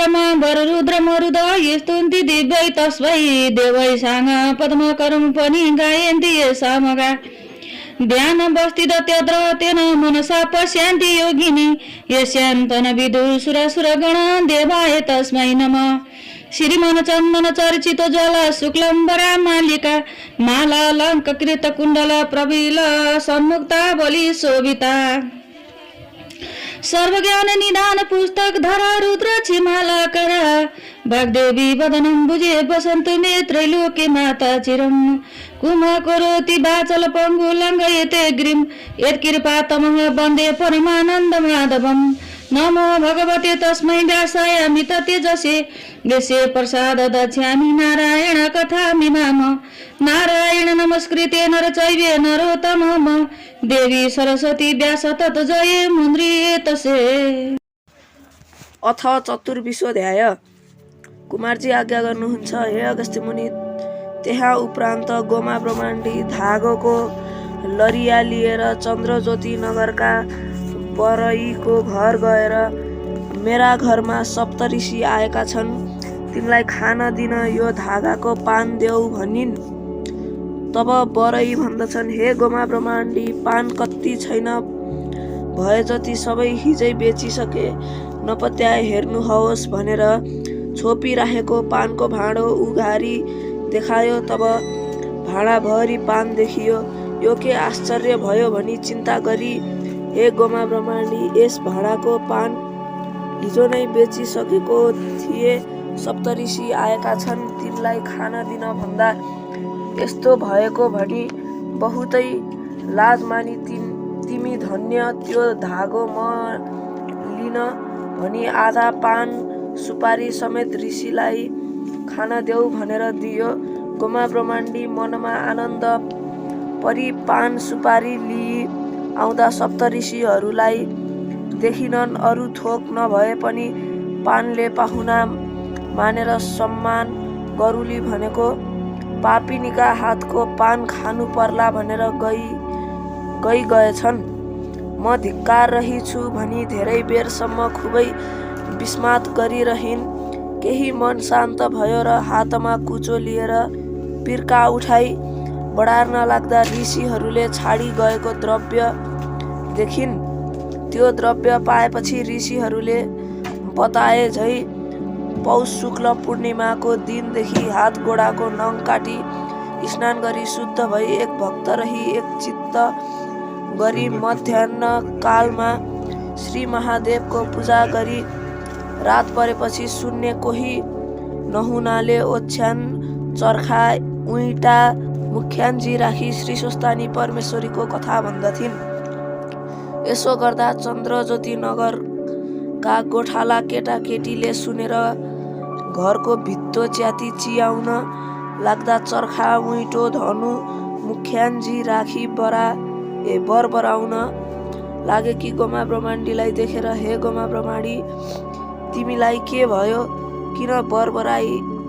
ब्रह्म वररुद्र मरुद स्तुन्ति दिव्यै तस्मै देवै साङ पद्मकरं पनि गायन्ति सामगा ध्यान बस्तिद त्यत्र तेन मनसा पश्यन्ति योगिनी यस्यान्तन विदुर सुरासुर गण देवाय तस्मै नमः श्रीमन चन्दन चर्चित ज्वाला शुक्लम्बरा मालिका माला लङ्कृत कुण्डल प्रबिल सन्मुक्ता बलि शोभिता सर्वज्ञान निदान पुस्तक धरा रुद्र छिमाला करा वाग्देवी वदनं बुझे बसन्त मे त्रैलोक्य माता चिरम् कुमा करोति वाचल पङ्गु लङ्घयते गिरिं यत्कृपा तमः वन्दे परमानन्द माधवम् नमो भगवते तस्मै व्यासाय अमित तेजसे यस्य प्रसाद दक्ष्यामि नारायण कथा मिमाम नारायण नमस्कृते नर चैवे नरोत्तमः देवी सरस्वती व्यास तत जये मुन्द्रियेतसे। अथ चतुर्विश्वध्याय। कुमारजी आज्ञा गर्नुहुन्छ, हे अगस्त्य मुनि। त्यहाँ उपरान्त गोमा ब्रह्माण्डी धागोको लरिया लिएर चन्द्रज्योति नगरका बरईको घर गएर मेरा घरमा सप्तऋषि आएका छन्, तिनलाई खान दिन यो धागाको पान देऊ भनिन्। तब बरई भन्दछन्, हे गोमा ब्रह्माण्डी, पान कति छैन, भए जति सबै हिजै बेचिसके, नपत्याए हेर्नुहोस् भनेर छोपिराखेको पानको भाँडो उघारी देखायो। तब भाँडाभरि पान देखियो। यो के आश्चर्य भयो भनी चिन्ता गरी, हे गोमा ब्रह्माण्डी, यस भाँडाको पान हिजो नै बेचिसकेको थिए, सप्तऋषि आएका छन्, तिनलाई खान दिन भन्दा यस्तो भएको भनी बहुतै लाज मानी तिमी धन्य, त्यो धागो म लिन भनी आधा पान सुपारी समेत ऋषिलाई खान देऊ भनेर दियो। गोमा ब्रह्माण्डी मनमा आनन्द परी पान सुपारी लिई आउँदा सप्तऋषिहरूलाई देखिनन्। अरू थोक नभए पनि पानले पाहुना मानेर सम्मान गरुली भनेको पापिनीका हातको पान खानु पर्ला भनेर गएछन्। म धिक्कार रही छु भनी धेरै बेरसम्म खुबै विस्मात गरिरहिन्। केही मन शान्त भयो र हातमा कुचो लिएर पिर्का उठाई बढार्न लाग्दा ऋषिहरूले छाडी गएको द्रव्य देखिन्। त्यो द्रव्य पाएपछि ऋषिहरूले बताए झै पौष शुक्ल पूर्णिमाको दिनदेखि हात गोडाको नङ काटी स्नान गरी शुद्ध भई एक भक्त रही एक चित्त गरी मध्याह्न कालमा श्री महादेवको पूजा गरी रात परेपछि शून्य कोही नहुनाले ओछ्यान चर्खा उइटा मुख्यान्जी राखी श्री स्वस्थानी परमेश्वरीको कथा भन्दथिन्। यसो गर्दा चन्द्रज्योति नगरका गोठाला केटाकेटीले सुनेर घरको भित्तो च्याती चियाउन लाग्दा चर्खा उइटो धनु मुख्यान्जी राखी बरबराउन लागे कि गोमा ब्रह्माण्डीलाई देखेर, हे गोमा ब्रह्माण्डी, तिमीलाई के भयो, किन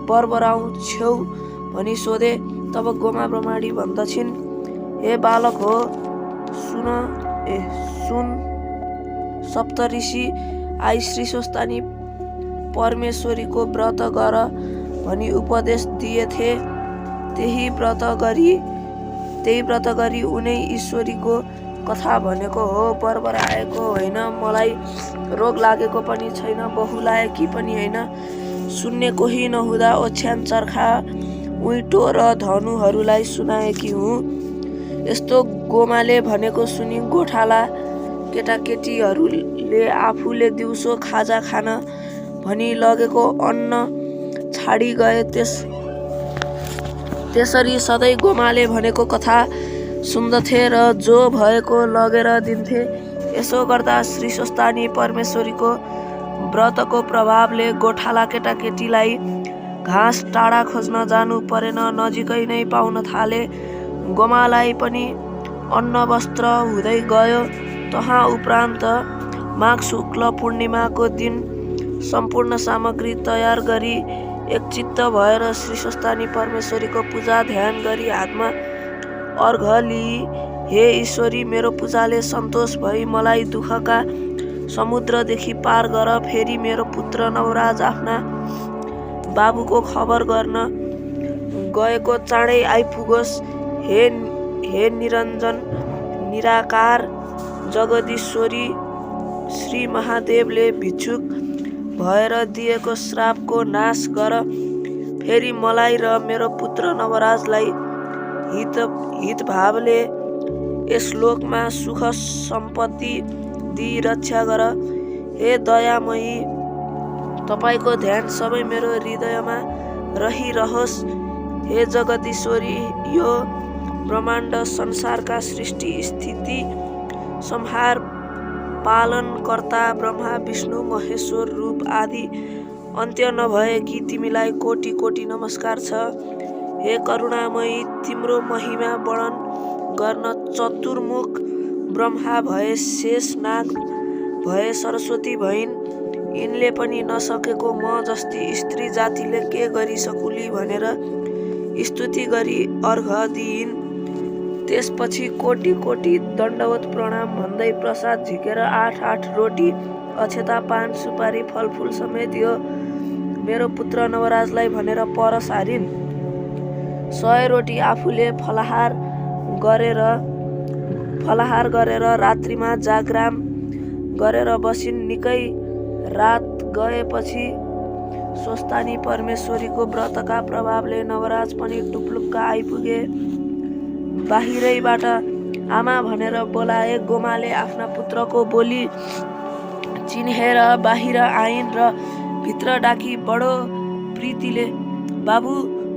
बरबराउँछौ भनी सोधे। तब गोमा ब्रह्माण्डी भन्दछिन्, हे बालक हो, सुन, सप्तऋषि आई श्री स्वस्थानी परमेश्वरीको व्रत गर भनी उपदेश दिएथे। त्यही व्रत गरी उनै ईश्वरीको कथा भनेको हो। बरबराएको होइन, मलाई रोग लागेको पनि छैन, बहुलाएकी पनि होइन। सुन्ने कोही नहुँदा ओछ्यान चर्खा उइटो र धनुहरूलाई सुनाएकी हुँ। यस्तो गोमाले भनेको सुनि गोठाला केटाकेटीहरूले आफूले दिउँसो खाजा खान भनी लगेको अन्न छाडी गए। त्यसरी सधैँ गोमाले भनेको कथा सुन्दथे र जो भएको लगेर दिन्थे। यसो गर्दा श्री स्वस्थानी परमेश्वरीको व्रतको प्रभावले गोठाला केटाकेटीलाई घाँस टाढा खोज्न जानु परेन, नजिकै नै पाउन थाले। गोमालाई पनि अन्न वस्त्र हुँदै गयो। तहाँ उपरान्त माघ शुक्ल पूर्णिमाको दिन सम्पूर्ण सामग्री तयार गरी एकचित्त भएर श्री स्वस्थानी परमेश्वरीको पूजा ध्यान गरी हातमा अर्घ लिई, हे ईश्वरी, मेरो पूजाले सन्तोष भई मलाई दुःखका समुद्रदेखि पार गर। फेरि मेरो पुत्र नवराज आफ्ना बाबुको खबर गर्न गएको चाँडै आइपुगोस्। हे निरञ्जन निराकार जगदीश्वरी श्री महादेवले भिक्षुक भएर दिएको श्रापको नाश गर। फेरि मलाई र मेरो पुत्र नवराजलाई हितभावले यस लोकमा सुख सम्पत्ति दिई रक्षा गर। हे दयामयी, तपाईको ध्यान सबै मेरो हृदयमा रहिरहोस्। हे जगदीश्वरी, यो ब्रह्माण्ड संसारका सृष्टि स्थिति संहार पालनकर्ता ब्रह्मा विष्णु महेश्वर रूप आदि अन्त्य नभएकी तिमीलाई कोटि कोटि नमस्कार छ। हे करुणामयी, तिम्रो महिमा वर्णन गर्न चतुर्मुख ब्रह्मा भए, शेष नाग भए, सरस्वती भइन्। यिनले पनि नसकेको म जस्ती स्त्री जातिले के गरी सकुली भनेर स्तुति गरी अर्घ दिइन्। त्यसपछि कोटि कोटि दण्डवत प्रणाम भन्दै प्रसाद झिकेर 8 रोटी अक्षता पान सुपारी फलफुल समेत यो मेरो पुत्र नवराजलाई भनेर पर सारिन्। 100 रोटी आफूले फलाहार गरेर रात्रिमा जागराम गरेर बसिन्। निकै रात गएपछि स्वस्तानी परमेश्वरीको व्रतका प्रभावले नवराज पनि टुप्लुक्क आइपुगे। बाहिरैबाट आमा भनेर बोलाए। गोमाले आफ्ना पुत्रको बोली चिन्हेर बाहिर आइन् र भित्र डाकी बडो प्रीतिले, बाबु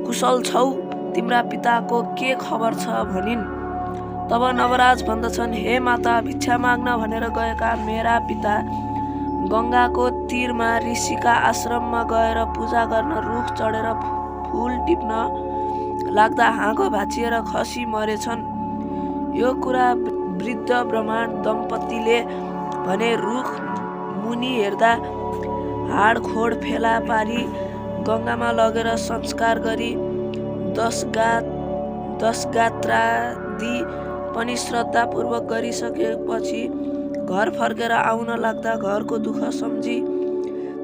कुशल छौ, तिम्रा पिताको के खबर छ भनिन्। तब नवराज भन्दछन्, हे माता, भिक्षा माग्न भनेर गएका मेरा पिता गङ्गाको तीरमा ऋषिका आश्रममा गएर पूजा गर्न रुख चढेर फुल टिप्न लाग्दा हाँगो भाँचिएर खसी मरेछन्। यो कुरा वृद्ध ब्राह्मण दम्पतिले भने। रुख मुनि हेर्दा हाडखोड फेला पारी गङ्गामा लगेर संस्कार गरी दशगात्रादि पनि श्रद्धापूर्वक गरिसकेपछि घर फर्केर आउन लाग्दा घरको दुःख सम्झी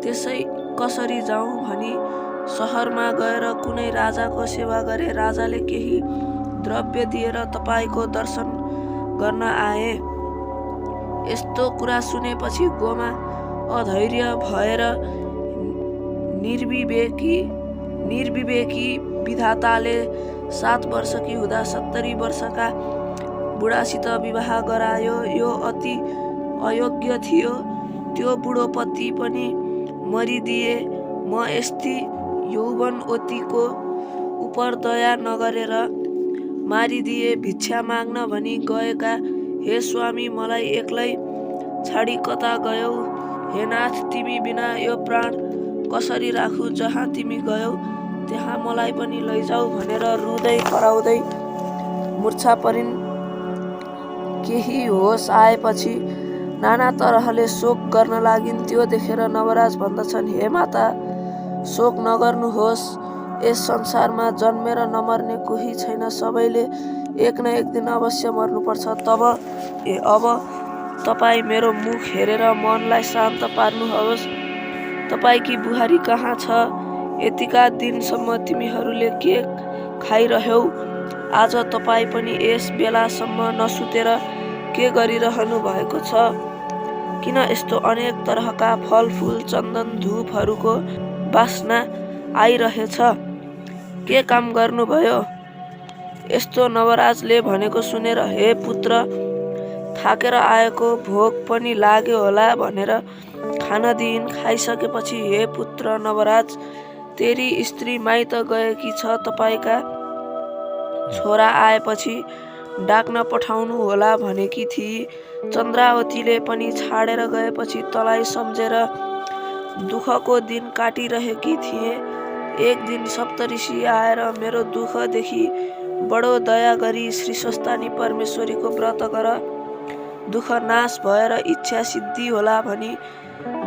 त्यसै कसरी जाउँ भनी सहरमा गएर कुनै राजाको सेवा गरे। राजाले केही द्रव्य दिएर तपाईँको दर्शन गर्न आए। यस्तो कुरा सुनेपछि गोमा अधैर्य भएर निर्विवेकी विधाताले 7 वर्षकी हुँदा 70 वर्षका बुढासित विवाह गरायो। यो अति अयोग्य थियो। त्यो बुढोपति पनि मरिदिए। म यस्ती यौवनवतीको उपर दया नगरेर मारिदिए। भिक्षा माग्न भनी गएका हे स्वामी, मलाई एक्लै छाडी कता गयौ? हे नाथ, तिमी बिना यो प्राण कसरी राखु? जहाँ तिमी गयौ त्यहाँ मलाई पनि लैजाऊ भनेर रुँदै कराउँदै मूर्छा परिन्। केही होस आएपछि नाना तरहले शोक गर्न लागिन्। त्यो देखेर नवराज भन्दछन्, हे माता, शोक नगर्नुहोस्। यस संसारमा जन्मेर नमर्ने कोही छैन। सबैले एक न एक दिन अवश्य मर्नुपर्छ। अब तपाईँ मेरो मुख हेरेर मनलाई शान्त पार्नुहोस्। तपाईँकी बुहारी कहाँ छ? यतिका दिनसम्म तिमीहरूले के खाइरह्यौ? आज तपाईँ पनि यस बेलासम्म नसुतेर के गरिरहनु भएको छ? किन यस्तो अनेक तरहका फलफुल चन्दन धूपहरूको बास्ना आइरहेछ? के काम गर्नुभयो? यस्तो नवराजले भनेको सुनेर, हे पुत्र, थाकेर आएको भोक पनि लाग्यो होला भनेर खान दिइन्। खाइसकेपछि, हे पुत्र नवराज, तेरी स्त्री माइत गएकी छ। तपाईँका छोरा आएपछि डाक्न पठाउनु होला भनेकी थिई। चन्द्रावतीले पनि छाडेर गएपछि तँलाई सम्झेर दुःखको दिन काटिरहेकी थिए। एक दिन सप्तऋषि आएर मेरो दुःखदेखि बडो दया गरी श्री स्वस्तानी परमेश्वरीको व्रत गर, दुःख नाश भएर इच्छा सिद्धि होला भनी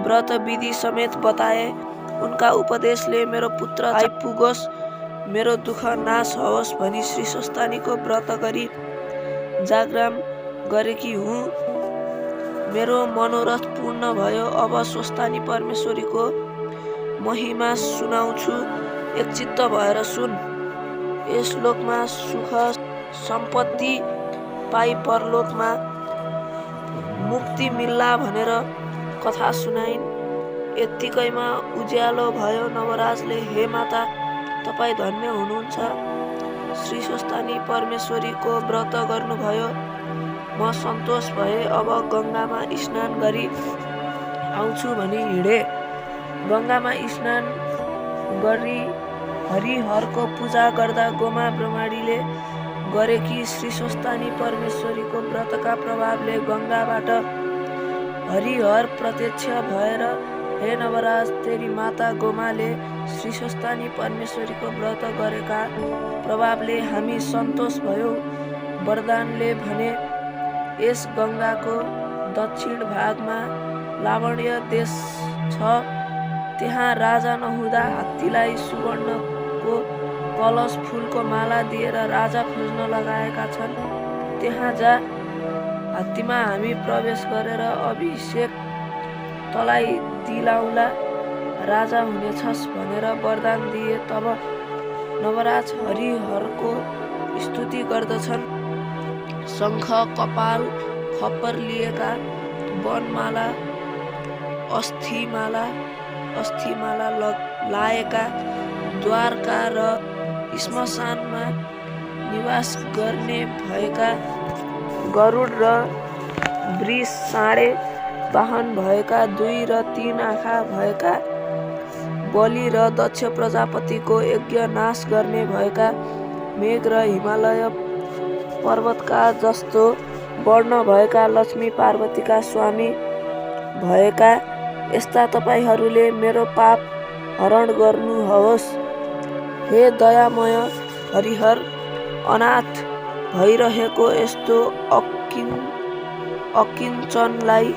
व्रत विधि समेत बताए। उनका उपदेशले मेरो पुत्र आइपुगोस्, मेरो दुःख नाश होस् भनी श्री स्वस्तानीको व्रत गरी जागराम गरेकी हुँ। मेरो मनोरथ पूर्ण भयो। अब स्वस्थानी परमेश्वरीको महिमा सुनाउँछु, एकचित्त भएर सुन। यस लोकमा सुख सम्पत्ति पाई परलोकमा मुक्ति मिल्ला भनेर कथा सुनाइन्। यत्तिकैमा उज्यालो भयो। नवराजले, हे माता, तपाईँ धन्य हुनुहुन्छ, श्री स्वस्थानी परमेश्वरीको व्रत गर्नुभयो। म सन्तोष भए। अब गङ्गामा स्नान गरी आउँछु भनी हिँडे। गङ्गामा स्नान गरी हरिहरको पूजा गर्दा गोमा ब्रह्मणीले गरेकी श्री स्वस्थानी परमेश्वरीको व्रतका प्रभावले गङ्गाबाट हरिहर प्रत्यक्ष भएर, हे नवराज, तेरी माता गोमाले श्री स्वस्थानी परमेश्वरीको व्रत गरेका प्रभावले हामी सन्तोष भयो। वरदानले भने, यस गङ्गाको दक्षिण भागमा लावण्य देश छ। त्यहाँ राजा नहुँदा हात्तीलाई सुवर्णको कलश फुलको माला दिएर राजा खोज्न लगाएका छन्। त्यहाँ जा, हात्तीमा हामी प्रवेश गरेर अभिषेक तँलाई दिलाउँला, राजा हुनेछस् भनेर वरदान दिए। तब नवराज हरिहरको स्तुति गर्दछन्। शङ्ख, कपाल, खप्पर लिएका, वनमाला, अस्थिमाला लाएका, द्वारका र श्मशानमा निवास गर्ने भएका, गरुड र वृष साँडे वाहन भएका, 2 र 3 आँखा भएका, बलि र दक्ष प्रजापतिको यज्ञ नाश गर्ने भएका, मेघ र हिमालय पर्वतका जस्तो वर्ण भएका, लक्ष्मी पार्वतीका स्वामी भएका, यस्ता तपाईँहरूले मेरो पाप हरण गर्नुहोस्। हे दयामय हरिहर, अनाथ भइरहेको यस्तो अकिञ्चनलाई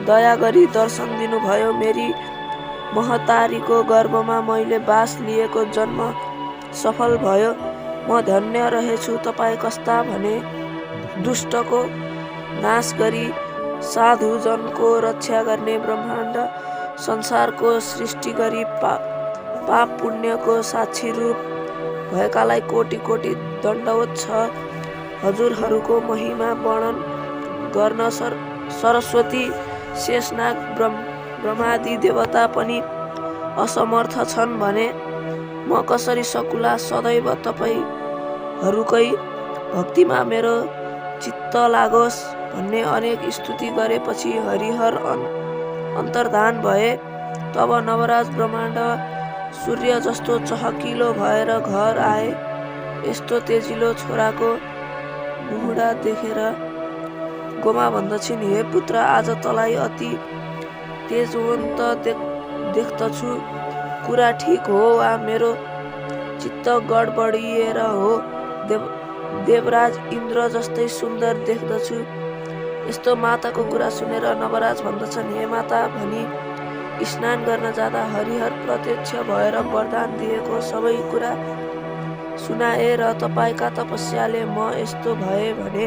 दया गरी दर्शन दिनुभयो। मेरी महतारीको गर्भमा मैले बास लिएको जन्म सफल भयो। म धन्य रहेछु। तपाईँ कस्ता भने, दुष्टको नाश गरी साधुजनको रक्षा गर्ने, ब्रह्माण्ड संसारको सृष्टि गरी पाप पुण्यको साक्षी रूप भएकालाई कोटि कोटि दण्डवत छ। हजुरहरूको महिमा वर्णन गर्न सरस्वती, शेषनाग, ब्रह्मादि देवता पनि असमर्थ छन् भने म कसरी सकुला। सदैव तपाईँहरूकै भक्तिमा मेरो चित्त लागोस् भन्ने अनेक स्तुति गरेपछि हरिहर अन्तर्धान भए। तब नवराज ब्रह्माण्ड सूर्य जस्तो चहकिलो भएर घर आए। यस्तो तेजिलो छोराको मुहुडा देखेर गोमा भन्दछिन्, हे पुत्र, आज तँलाई अति तेजवन्त देख्दछु। कुरा ठिक हो वा मेरो चित्त गडबडिएर हो? देवराज इन्द्र जस्तै सुन्दर देख्दछु। यस्तो माताको कुरा सुनेर नवराज भन्दछन्, हे माता भनी स्नान गर्न जाँदा हरिहर प्रत्यक्ष भएर वरदान दिएको सबै कुरा सुनाए र तपाईँका तपस्याले म यस्तो भए भने।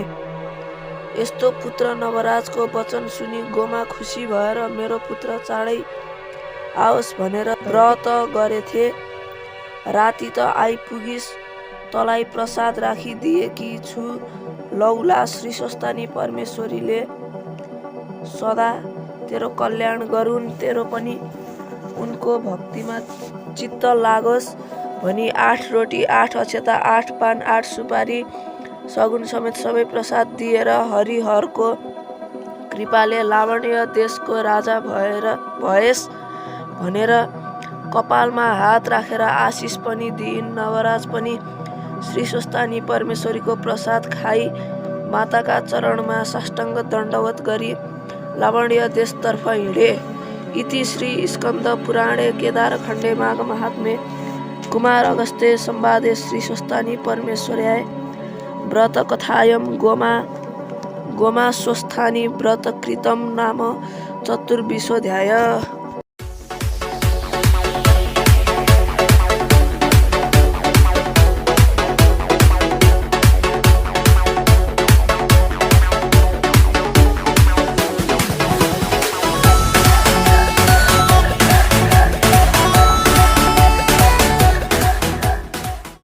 यस्तो पुत्र नवराजको वचन सुनि गोमा खुसी भएर मेरो पुत्र चाँडै आओस् भनेर व्रत गरेथे। राति त आइपुगिस्, तँलाई प्रसाद राखिदिएकी छु। लौला श्री स्वस्थानी परमेश्वरीले सदा तेरो कल्याण गरून्, तेरो पनि उनको भक्तिमा चित्त लागोस् भनी 8 रोटी, 8 अक्षता, 8 पान, 8 सुपारी सगुन समेत सबै प्रसाद दिएर हरिहरको कृपाले लावण्य देशको राजा भएस् भनेर कपालमा हात राखेर आशिष पनि दिइन्। नवराज पनि श्री स्वस्थानी परमेश्वरीको प्रसाद खाई माताका चरणमा साष्टाङ्ग दण्डवत गरी लावण्य देशतर्फ हिँडे। इति श्री स्कन्द पुराणे केदारखण्डे माघ महात्म्ये कुमार अगस्त्ये संवादे श्री स्वस्थानी परमेश्वर्याय व्रतकथायां गोमा स्वस्थानी व्रतकृतं नाम 24ध्यायः।